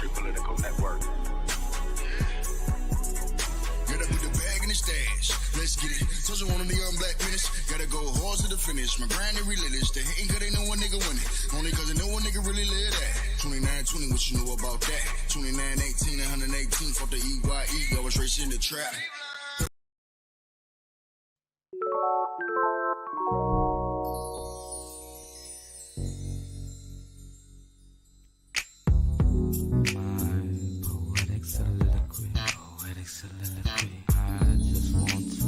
Country Political Network. Get up with the bag and the stash. Let's get it. Told you one of the young black minutes. Gotta go hard to the finish. My grind and relentless. They hating cause they know one nigga winning. Only cause they know one nigga really live that. 29-20, what you know about that? 29-18, 118, fought the EYE. I was racing the trap. I just want to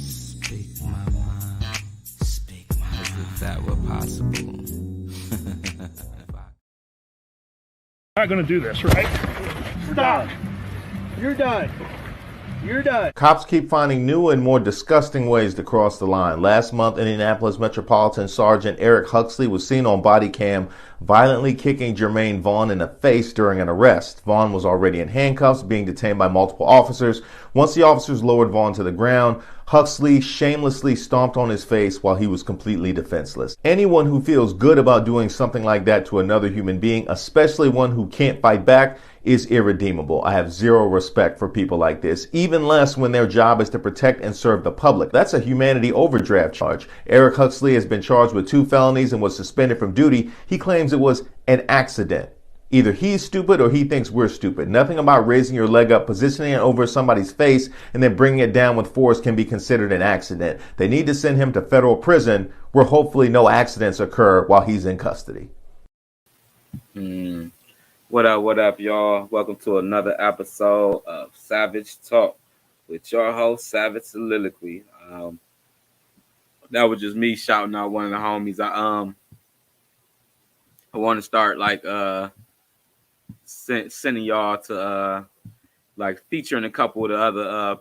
speak my mind. As if that were possible. Not going to do this, right? Stop. You're done. You're done. Cops keep finding new and more disgusting ways to cross the line. Last month, Indianapolis Metropolitan Sergeant Eric Huxley was seen on body cam violently kicking Jermaine Vaughn in the face during an arrest. Vaughn was already in handcuffs, being detained by multiple officers. Once the officers lowered Vaughn to the ground, Huxley shamelessly stomped on his face while he was completely defenseless. Anyone who feels good about doing something like that to another human being, especially one who can't fight back, is irredeemable. I have zero respect for people like this, even less when their job is to protect and serve the public. That's a humanity overdraft charge. Eric Huxley has been charged with 2 felonies and was suspended from duty. He claims it was an accident. Either he's stupid or he thinks we're stupid. Nothing about raising your leg up, positioning it over somebody's face, and then bringing it down with force can be considered an accident. They need to send him to federal prison where hopefully no accidents occur while he's in custody. What up, y'all? Welcome to another episode of Savage Talk with your host, Savage Soliloquy. That was just me shouting out one of the homies. I want to start sending y'all to featuring a couple of the other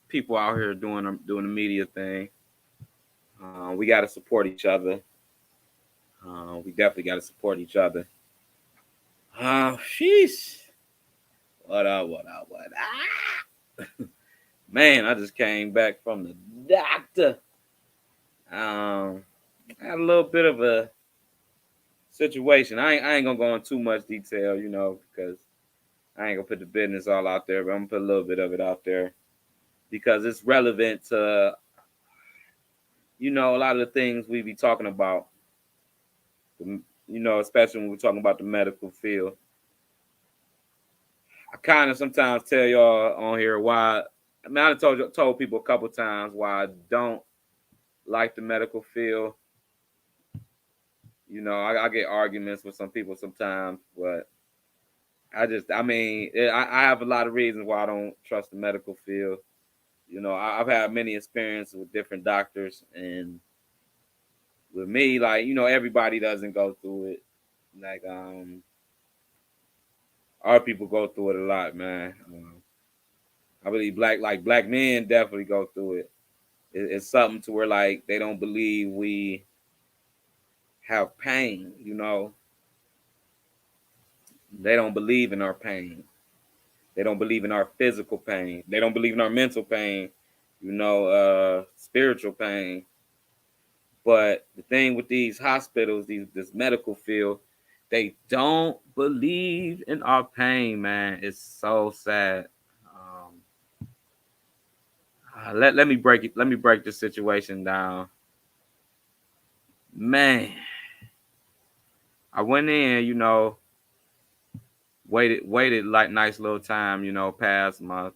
people out here doing the media thing. We got to support each other. We definitely got to support each other. Sheesh. What up? Man, I just came back from the doctor. I had a little bit of a situation. I ain't gonna go into too much detail, because I ain't gonna put the business all out there, but I'm gonna put a little bit of it out there because it's relevant to, a lot of the things we be talking about. Especially when we're talking about the medical field. I kind of sometimes tell y'all on here why. I told people a couple times why I don't like the medical field. I get arguments with some people sometimes, but I have a lot of reasons why I don't trust the medical field. I've had many experiences with different doctors, and with me, everybody doesn't go through it. Our people go through it a lot, man. I believe black men definitely go through it. It's something to where they don't believe we have pain, They don't believe in our pain. They don't believe in our physical pain. They don't believe in our mental pain, spiritual pain. But the thing with these hospitals, this medical field, they don't believe in our pain, man. It's so sad. Let me break it. Let me break the situation down. Man, I went in, waited nice little time, past my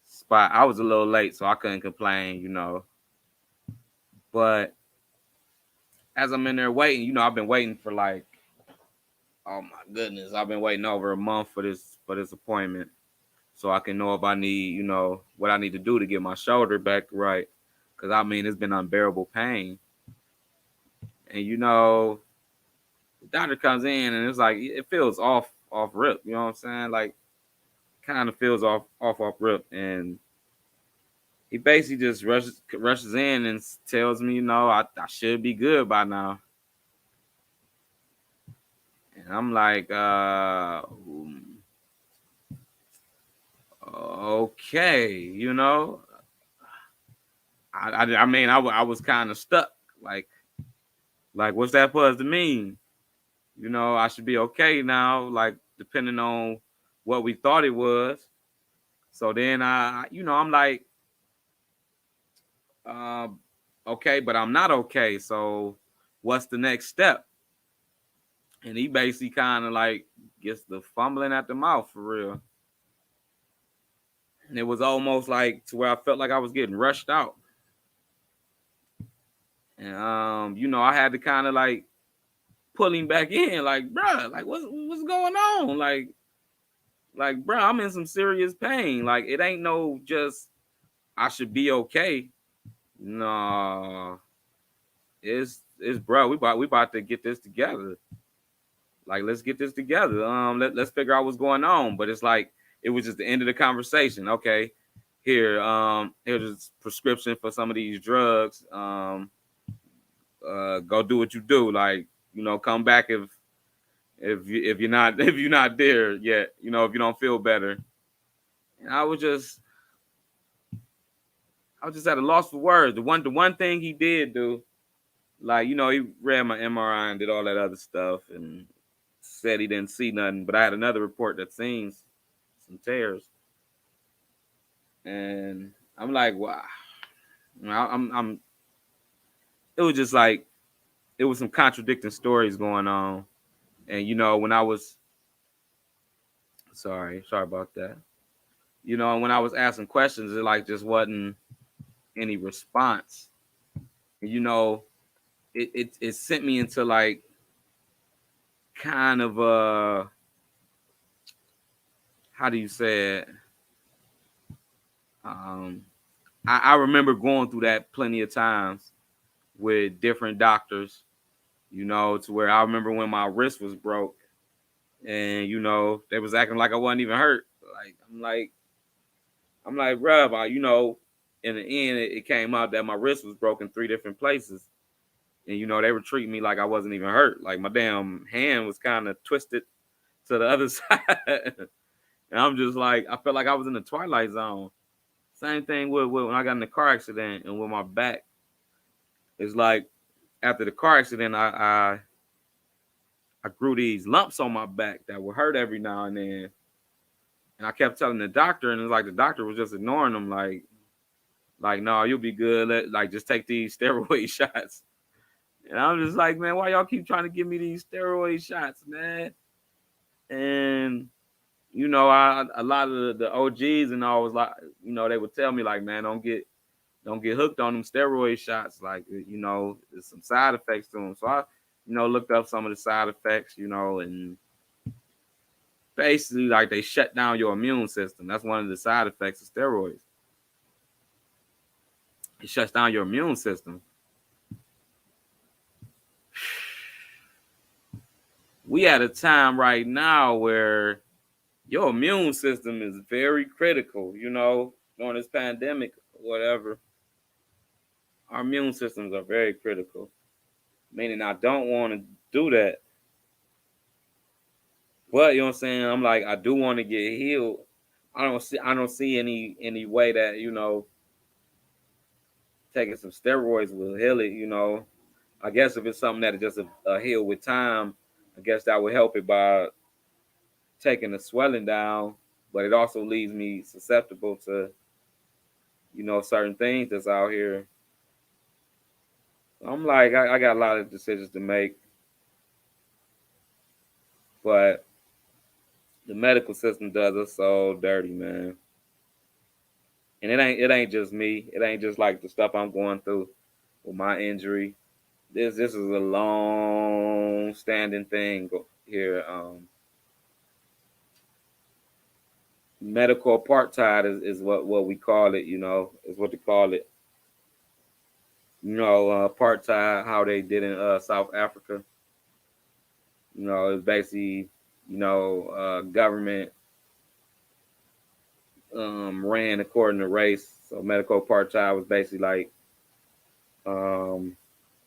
spot. I was a little late, so I couldn't complain, But as I'm in there waiting, I've been waiting for oh my goodness, I've been waiting over a month for this appointment, so I can know if I need, what I need to do to get my shoulder back right, because it's been unbearable pain, and the doctor comes in and it's it feels off rip, you know what I'm saying? Kind of feels off rip, and he basically just rushes in and tells me, I should be good by now. And I'm okay, I was kind of stuck. What's that supposed to mean? I should be okay now. depending on what we thought it was. So then I'm like, okay, but I'm not okay. So what's the next step? And he basically kind of like gets the fumbling at the mouth for real. And it was almost like to where I felt like I was getting rushed out. And I had to kind of like pull him back in, like, bruh, like what's going on? Like, bruh, I'm in some serious pain. Like, it ain't no just I should be okay. No, it's bro. We about to get this together. Like, let's get this together. Let's figure out what's going on. But it's like it was just the end of the conversation. Okay, here's a prescription for some of these drugs. Go do what you do. Like, come back if you're not there yet. If you don't feel better. And I was just at a loss for words. The one thing he did do, like, he read my MRI and did all that other stuff and said he didn't see nothing. But I had another report that seen some tears. And I'm like, wow. I'm it was just like, it was some contradicting stories going on. And, when I was, sorry about that. When I was asking questions, it like just wasn't any response. And, it sent me into like kind of how do you say it? I remember going through that plenty of times with different doctors, to where I remember when my wrist was broke and, they was acting like I wasn't even hurt. Like, I'm like, bruh, in the end, it came out that my wrist was broken 3 different places. And, they were treating me like I wasn't even hurt. Like, my damn hand was kind of twisted to the other side. And I'm just like, I felt like I was in the Twilight Zone. Same thing with when I got in the car accident and with my back. It's like, after the car accident, I grew these lumps on my back that would hurt every now and then. And I kept telling the doctor, and it's like the doctor was just ignoring them. Like, no, you'll be good. Like, just take these steroid shots. And I'm just like, man, why y'all keep trying to give me these steroid shots, man? And, a lot of the OGs and all was like, they would tell me like, man, don't get hooked on them steroid shots. Like, there's some side effects to them. So I, looked up some of the side effects, and basically like they shut down your immune system. That's one of the side effects of steroids. It shuts down your immune system. We at a time right now where your immune system is very critical, during this pandemic or whatever. Our immune systems are very critical, meaning I don't want to do that. But, I'm saying? I'm like, I do want to get healed. I don't see any way that, taking some steroids will heal it, I guess if it's something that is just a heal with time, I guess that would help it by taking the swelling down, but it also leaves me susceptible to, certain things that's out here. I'm like, I got a lot of decisions to make, but the medical system does us so dirty, man. And it ain't just me. It ain't just like the stuff I'm going through with my injury. This is a long standing thing here. Medical apartheid is what we call it, is what they call it. Apartheid, how they did in South Africa. It's basically, government ran according to race. So medical apartheid was basically like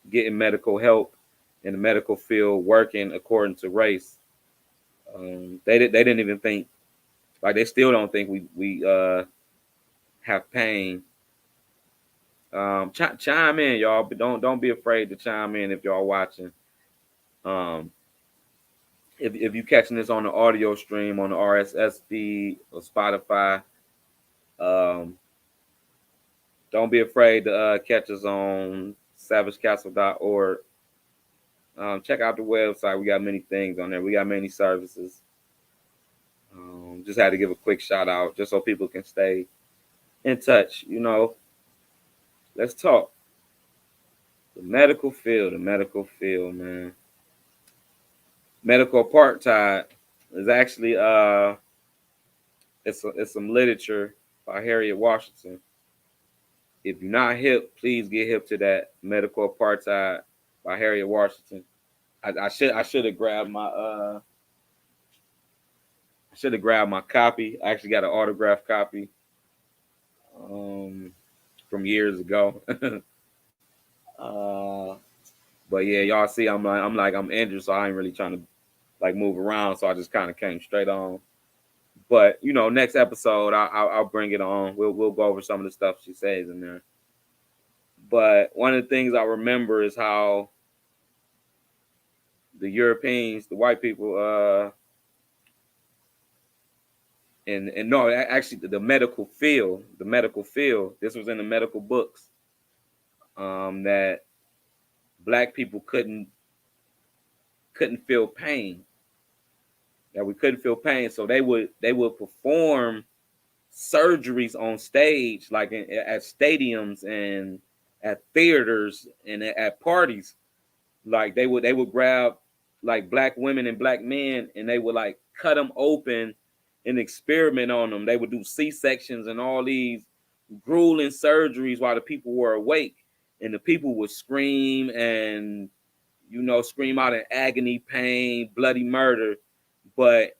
getting medical help in the medical field working according to race. They didn't even think, like, they still don't think we have pain. Chime in, y'all, but don't be afraid to chime in if y'all watching. if you catching this on the audio stream on the RSS feed or Spotify, um, don't be afraid to catch us on savagecastle.org. Check out the website. We got many things on there. We got many services. Just had to give a quick shout out just so people can stay in touch. Let's talk. The medical field, man. Medical apartheid is actually it's some literature by Harriet Washington. If you're not hip, please get hip to that. Medical Apartheid by Harriet Washington. I should have grabbed my copy. I actually got an autographed copy from years ago. But yeah, y'all see, I'm injured, so I ain't really trying to like move around. So I just kind of came straight on. But next episode I'll bring it on. We'll go over some of the stuff she says in there. But one of the things I remember is how the Europeans, the white people, and no, actually the medical field. This was in the medical books, that black people couldn't feel pain. That we couldn't feel pain, so they would perform surgeries on stage, like at stadiums and at theaters and at parties. Like they would grab like black women and black men, and they would like cut them open and experiment on them. They would do C-sections and all these grueling surgeries while the people were awake, and the people would scream and scream out in agony, pain, bloody murder. But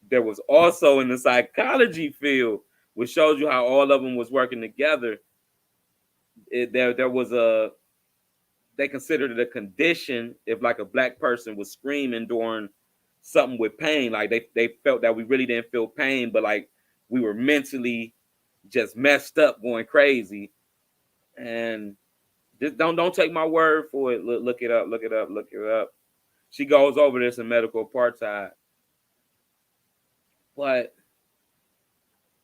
there was also in the psychology field, which shows you how all of them was working together. There was they considered it a condition if like a black person was screaming during something with pain. Like they felt that we really didn't feel pain, but like we were mentally just messed up, going crazy. And just don't take my word for it. Look it up. She goes over this in Medical Apartheid. But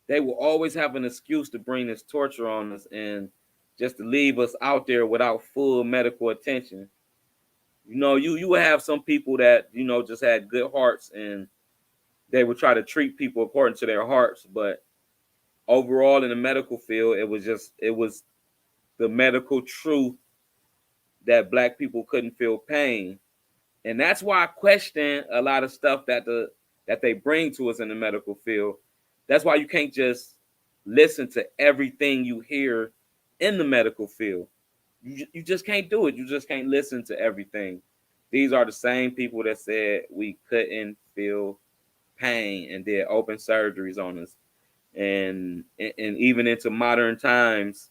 they will always have an excuse to bring this torture on us and just to leave us out there without full medical attention. You would have some people that, just had good hearts and they would try to treat people according to their hearts. But overall in the medical field, it was the medical truth that black people couldn't feel pain. And that's why I question a lot of stuff that they bring to us in the medical field. That's why you can't just listen to everything you hear in the medical field. You just can't do it. You just can't listen to everything. These are the same people that said we couldn't feel pain and did open surgeries on us. And even into modern times,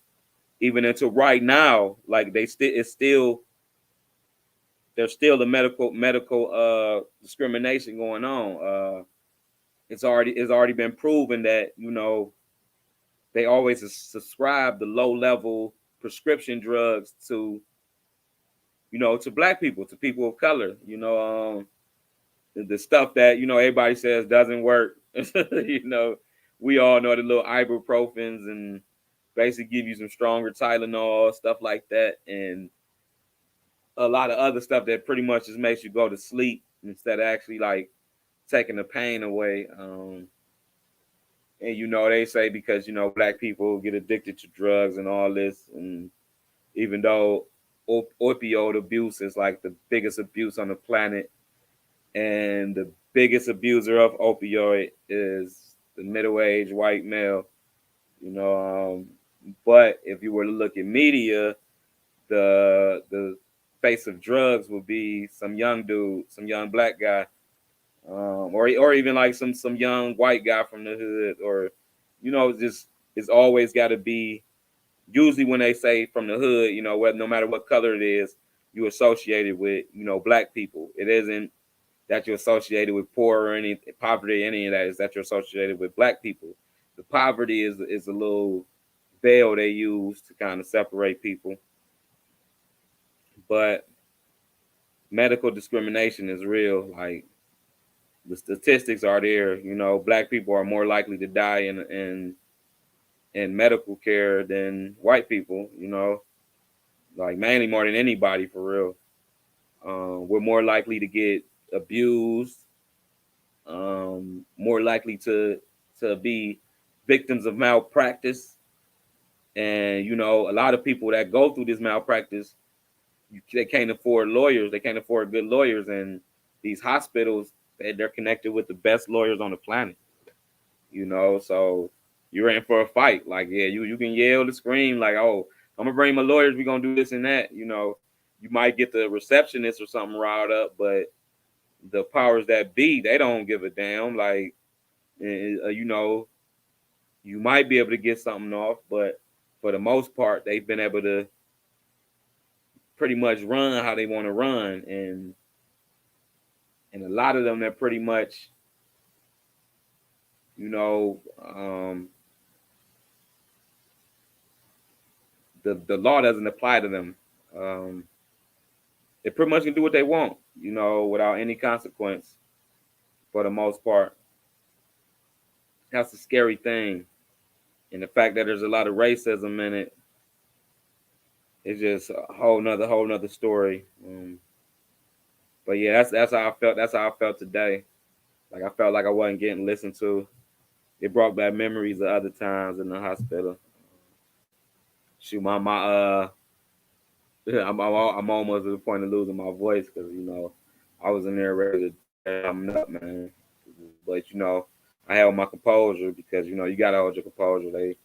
even into right now, like there's still the medical discrimination going on. It's already been proven that they always subscribe the low level prescription drugs to black people, to people of color. The stuff that everybody says doesn't work. We all know the little ibuprofens and basically give you some stronger Tylenol, stuff like that, and a lot of other stuff that pretty much just makes you go to sleep instead of actually like taking the pain away. And they say because black people get addicted to drugs and all this, and even though opioid abuse is like the biggest abuse on the planet, and the biggest abuser of opioid is the middle-aged white male. But if you were to look at media, the face of drugs would be some young dude, some young black guy, or even like some young white guy from the hood, or just it's always got to be. Usually when they say from the hood, no matter what color it is, you associated with black people. It isn't that you're associated with poor or any poverty, any of that. Is that you're associated with black people. The poverty is a little veil they use to kind of separate people. But medical discrimination is real. Like the statistics are there. You know, black people are more likely to die in medical care than white people. You know, like mainly more than anybody for real. We're more likely to get abused, more likely to be victims of malpractice, and you know, a lot of people that go through this malpractice, they can't afford lawyers. They can't afford good lawyers, and these hospitals, they're connected with the best lawyers on the planet. You know, so you're in for a fight. Like, yeah, you can yell and scream like, oh, I'm gonna bring my lawyers. We're gonna do this and that. You know, you might get the receptionist or something riled up, but the powers that be, they don't give a damn. Like, you know, you might be able to get something off, but for the most part, they've been able to pretty much run how they want to run, and a lot of them, they're pretty much, you know, the law doesn't apply to them. They pretty much can do what they want, you know, without any consequence for the most part. That's a scary thing. And the fact that there's a lot of racism in it is just a whole nother story. But yeah, that's how I felt. That's how I felt today. Like I felt like I wasn't getting listened to. It brought back memories of other times in the hospital. Shoot, I'm almost to the point of losing my voice because you know I was in there ready to jam up, man. But you know, I held my composure because you know you gotta hold your composure.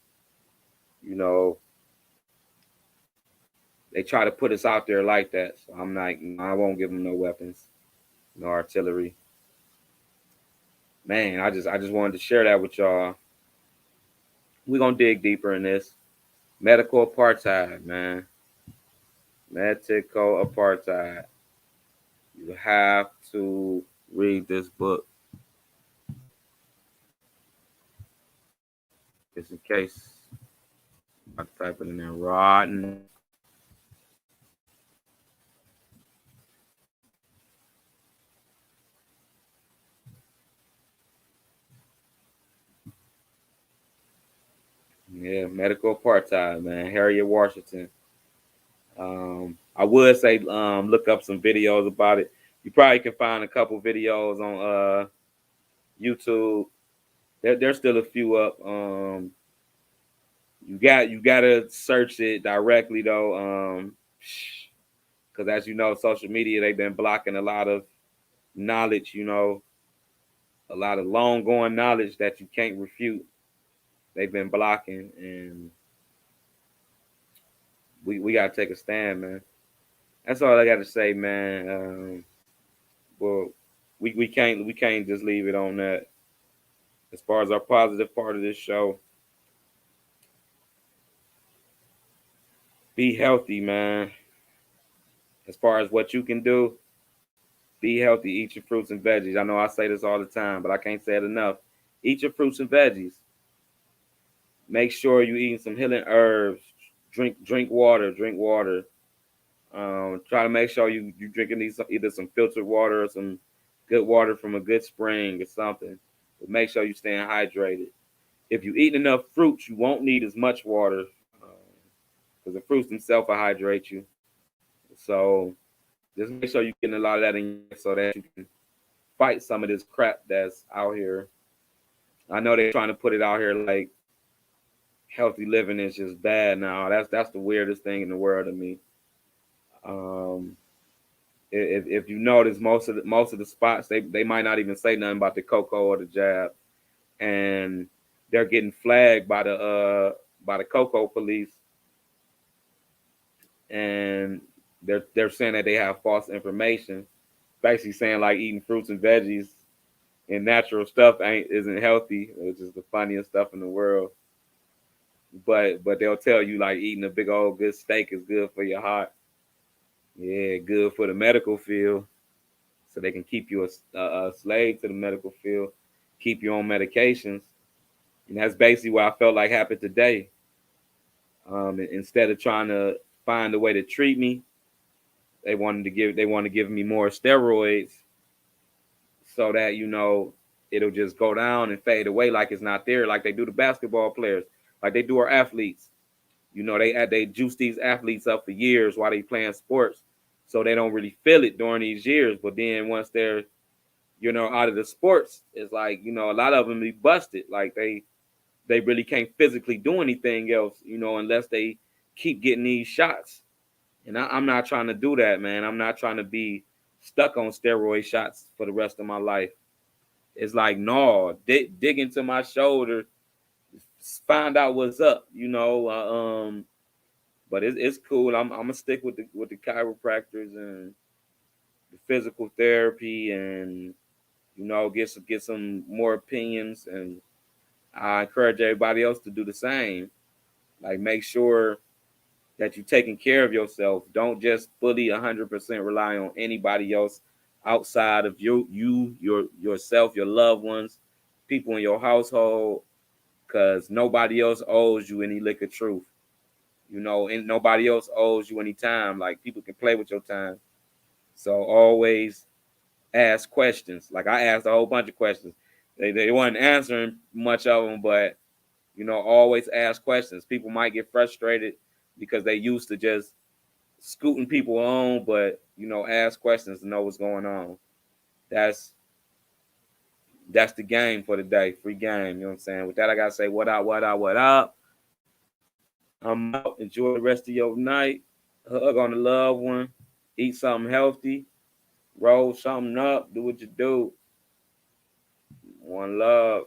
You know, they try to put us out there like that. So I'm like, I won't give them no weapons, no artillery. Man, I just wanted to share that with y'all. We're gonna dig deeper in this. Medical apartheid, man. Medical apartheid. You have to read this book. Just in case. I type it in there. Rotten. Yeah, medical apartheid, man. Harriet Washington. I would say look up some videos about it. You probably can find a couple videos on YouTube. There's still a few up. You gotta search it directly though, because as you know, social media they've been blocking a lot of knowledge. You know, a lot of long going knowledge that you can't refute. They've been blocking, and we gotta take a stand, man. That's all I got to say, man. Well, we can't just leave it on that. As far as our positive part of this show, be healthy, man. As far as what you can do, be healthy. Eat your fruits and veggies. I know I say this all the time, but I can't say it enough. Eat your fruits and veggies. Make sure you eating some healing herbs. Drink water. Drink water. Try to make sure you drinking either some filtered water or some good water from a good spring or something. But make sure you staying hydrated. If you eat enough fruits, you won't need as much water because the fruits themselves will hydrate you. So just make sure you're getting a lot of that in so that you can fight some of this crap that's out here. I know they're trying to put it out here like healthy living is just bad now. That's the weirdest thing in the world to me. If you notice, most of the spots they might not even say nothing about the cocoa or the jab, and they're getting flagged by the cocoa police, and they're saying that they have false information, basically saying like eating fruits and veggies and natural stuff isn't healthy, which is the funniest stuff in the world. But they'll tell you like eating a big old good steak is good for your heart. Yeah, good for the medical field. So they can keep you a slave to the medical field, keep you on medications. And that's basically what I felt like happened today. Instead of trying to find a way to treat me, They want to give me more steroids so that, you know, it'll just go down and fade away like it's not there, like they do the basketball players, like they do our athletes. You know, they juice these athletes up for years while they playing sports, so they don't really feel it during these years. But then once they're, you know, out of the sports, it's like, you know, a lot of them be busted. Like they really can't physically do anything else, you know, unless they keep getting these shots. And I'm not trying to do that, man. I'm not trying to be stuck on steroid shots for the rest of my life. It's like, no, dig into my shoulder, find out what's up, you know. But it's cool. I'm gonna stick with the chiropractors and the physical therapy, and, you know, get some more opinions. And I encourage everybody else to do the same. Like, make sure that you're taking care of yourself. Don't just fully 100% rely on anybody else outside of yourself, your loved ones, people in your household, because nobody else owes you any lick of truth. You know, and nobody else owes you any time. Like, people can play with your time. So always ask questions. Like, I asked a whole bunch of questions. They weren't answering much of them, but, you know, always ask questions. People might get frustrated because they used to just scooting people on, but, you know, ask questions to know what's going on. That's the game for the day. Free game. You know what I'm saying? With that, I gotta say, what up, what up, what up? I'm out. Enjoy the rest of your night. Hug on the loved one. Eat something healthy. Roll something up. Do what you do. One love.